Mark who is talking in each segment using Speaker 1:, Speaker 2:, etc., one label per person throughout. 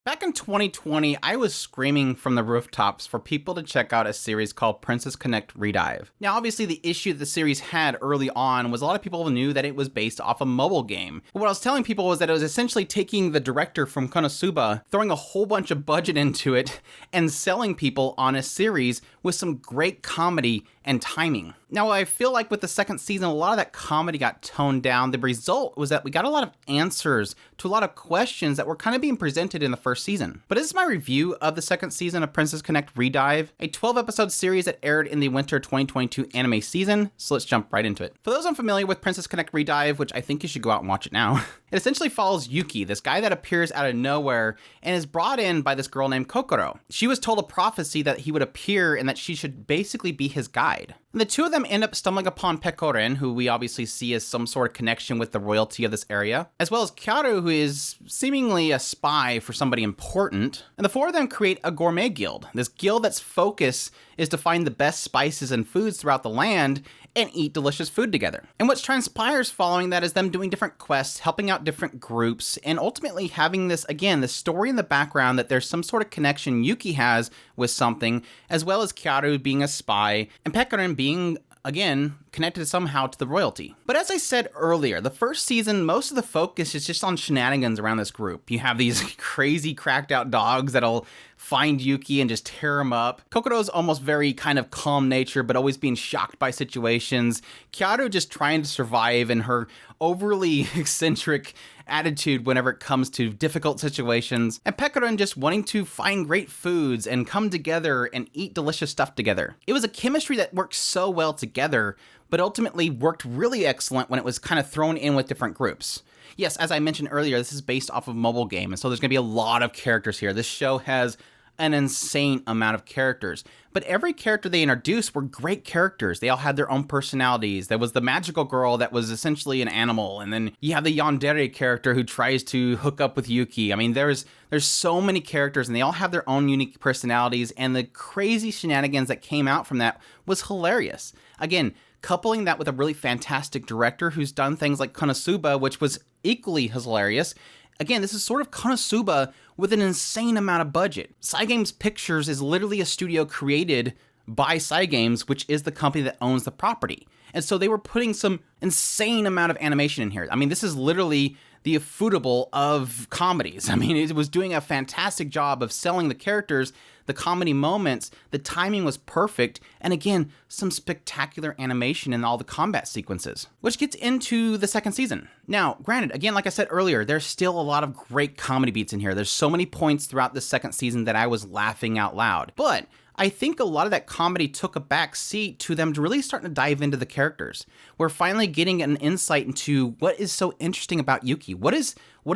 Speaker 1: Back in 2020, I was screaming from the rooftops for people to check out a series called Princess Connect ReDive. Now, obviously, the issue the series had early on was a lot of people knew that it was based off a mobile game. But what I was telling people was that it was essentially taking the director from Konosuba, throwing a whole bunch of budget into it, and selling people on a series with some great comedy and timing. Now, I feel like with the second season, a lot of that comedy got toned down. The result was that we got a lot of answers to a lot of questions that were kind of being presented in the first season. But this is my review of the second season of Princess Connect ReDive, a 12-episode series that aired in the winter 2022 anime season, so let's jump right into it. For those unfamiliar with Princess Connect ReDive, which I think you should go out and watch it now, it essentially follows Yuki, this guy that appears out of nowhere and is brought in by this girl named Kokoro. She was told a prophecy that he would appear and that she should basically be his guide. And the two of them end up stumbling upon Pekorin, who we obviously see as some sort of connection with the royalty of this area, as well as Kyaru, who is seemingly a spy for somebody important. And the four of them create a gourmet guild. This guild that's focus is to find the best spices and foods throughout the land and eat delicious food together. And what transpires following that is them doing different quests, helping out different groups, and ultimately having this, again, the story in the background that there's some sort of connection Yuki has with something, as well as Kyaru being a spy, and Pekorin being, again, connected somehow to the royalty. But as I said earlier, the first season, most of the focus is just on shenanigans around this group. You have these crazy cracked out dogs that'll find Yuki and just tear him up. Kokoro's almost very kind of calm nature, but always being shocked by situations. Kyaru just trying to survive and her overly eccentric attitude whenever it comes to difficult situations. And Pekorin just wanting to find great foods and come together and eat delicious stuff together. It was a chemistry that worked so well together, but ultimately worked really excellent when it was kind of thrown in with different groups. Yes, as I mentioned earlier, this is based off of a mobile game, and so there's going to be a lot of characters here. This show has an insane amount of characters, but every character they introduced were great characters. They all had their own personalities. There was the magical girl that was essentially an animal, and then you have the yandere character who tries to hook up with Yuki. I mean, there's so many characters, and they all have their own unique personalities, and the crazy shenanigans that came out from that was hilarious. Again, coupling that with a really fantastic director who's done things like Konosuba, which was equally hilarious. Again, this is sort of Konosuba with an insane amount of budget. Cygames Pictures is literally a studio created by Cygames, which is the company that owns the property. And so they were putting some insane amount of animation in here. I mean, this is literally the affordable of comedies. I mean, it was doing a fantastic job of selling the characters, the comedy moments, the timing was perfect, and again, some spectacular animation in all the combat sequences, which gets into the second season. Now, granted, again, like I said earlier, there's still a lot of great comedy beats in here. There's so many points throughout the second season that I was laughing out loud, but I think a lot of that comedy took a back seat to them really starting to dive into the characters. We're finally getting an insight into what is so interesting about Yuki. What is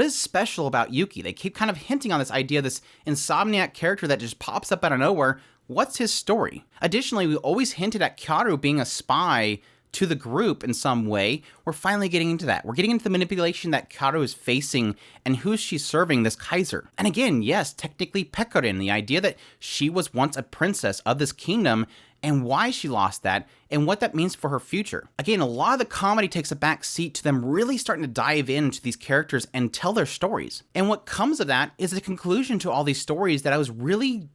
Speaker 1: special about Yuki? They keep kind of hinting on this idea, this insomniac character that just pops up out of nowhere. What's his story? Additionally, we always hinted at Kyaru being a spy to the group in some way. We're finally getting into that. We're getting into the manipulation that Kyaru is facing and who she's serving, this Kaiser. And again, yes, technically Pekorin, the idea that she was once a princess of this kingdom and why she lost that and what that means for her future. Again, a lot of the comedy takes a back seat to them really starting to dive into these characters and tell their stories. And what comes of that is a conclusion to all these stories that I was really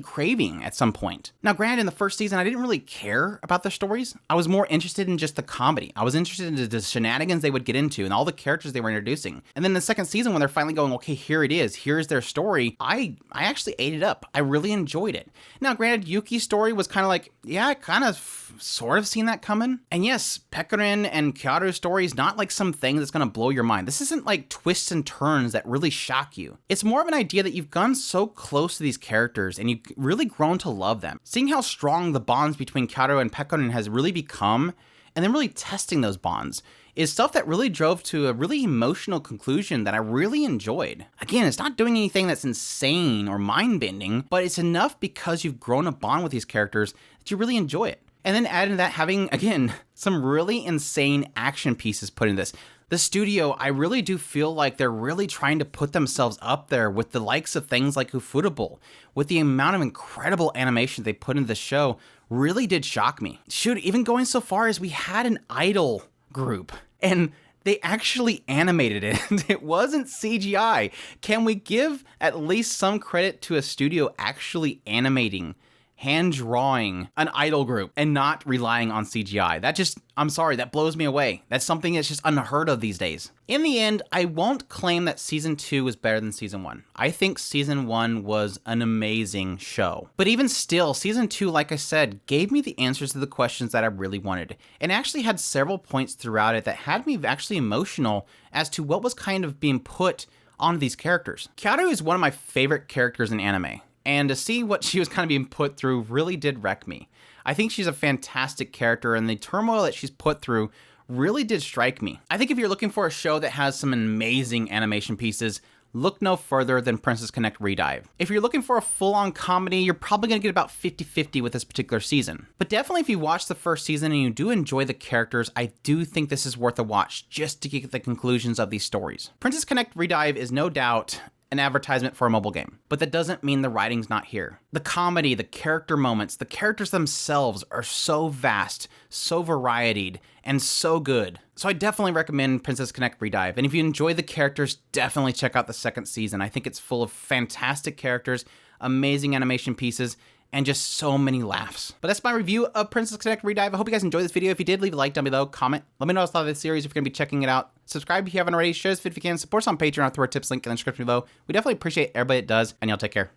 Speaker 1: craving at some point. Now, granted, in the first season, I didn't really care about the stories. I was more interested in just the comedy. I was interested in the shenanigans they would get into and all the characters they were introducing. And then the second season, when they're finally going, okay, here it is, here's their story, I actually ate it up. I really enjoyed it. Now, granted, Yuki's story was kind of like, yeah, I kind of sort of seen that coming. And yes, Pekorin and Kyaru's story is not like some thing that's going to blow your mind. This isn't like twists and turns that really shock you. It's more of an idea that you've gone so close to these characters and you've really grown to love them. Seeing how strong the bonds between Kyaru and Pekorin has really become, and then really testing those bonds, is stuff that really drove to a really emotional conclusion that I really enjoyed. Again, it's not doing anything that's insane or mind-bending, but it's enough because you've grown a bond with these characters that you really enjoy it. And then add in that having, again, some really insane action pieces put in this. The studio, I really do feel like they're really trying to put themselves up there with the likes of things like Ufotable. With the amount of incredible animation they put into the show, really did shock me. Shoot, even going so far as we had an idol group. And They actually animated it. It wasn't CGI. Can we give at least some credit to a studio actually animating, hand drawing an idol group and not relying on CGI? I'm sorry, that blows me away. That's something that's just unheard of these days. In the end, I won't claim that season 2 was better than season 1. I think season 1 was an amazing show. But even still, season 2, like I said, gave me the answers to the questions that I really wanted, and actually had several points throughout it that had me actually emotional as to what was kind of being put onto these characters. Kyaru is one of my favorite characters in anime, and to see what she was kind of being put through really did wreck me. I think she's a fantastic character, and the turmoil that she's put through really did strike me. I think if you're looking for a show that has some amazing animation pieces, look no further than Princess Connect ReDive. If you're looking for a full-on comedy, you're probably going to get about 50-50 with this particular season. But definitely if you watch the first season and you do enjoy the characters, I do think this is worth a watch just to get the conclusions of these stories. Princess Connect ReDive is no doubt an advertisement for a mobile game, but that doesn't mean the writing's not here. The comedy, the character moments, the characters themselves are so vast, so varied, and so good. So I definitely recommend Princess Connect ReDive, and if you enjoy the characters, definitely check out the second season. I think it's full of fantastic characters, amazing animation pieces, and just so many laughs. But that's my review of Princess Connect ReDive. I hope you guys enjoyed this video. If you did, leave a like down below, comment, let me know what you thought of this series if you're gonna be checking it out. Subscribe if you haven't already, share this video if you can, support us on Patreon through our tips link in the description below. We definitely appreciate everybody that does, and y'all take care.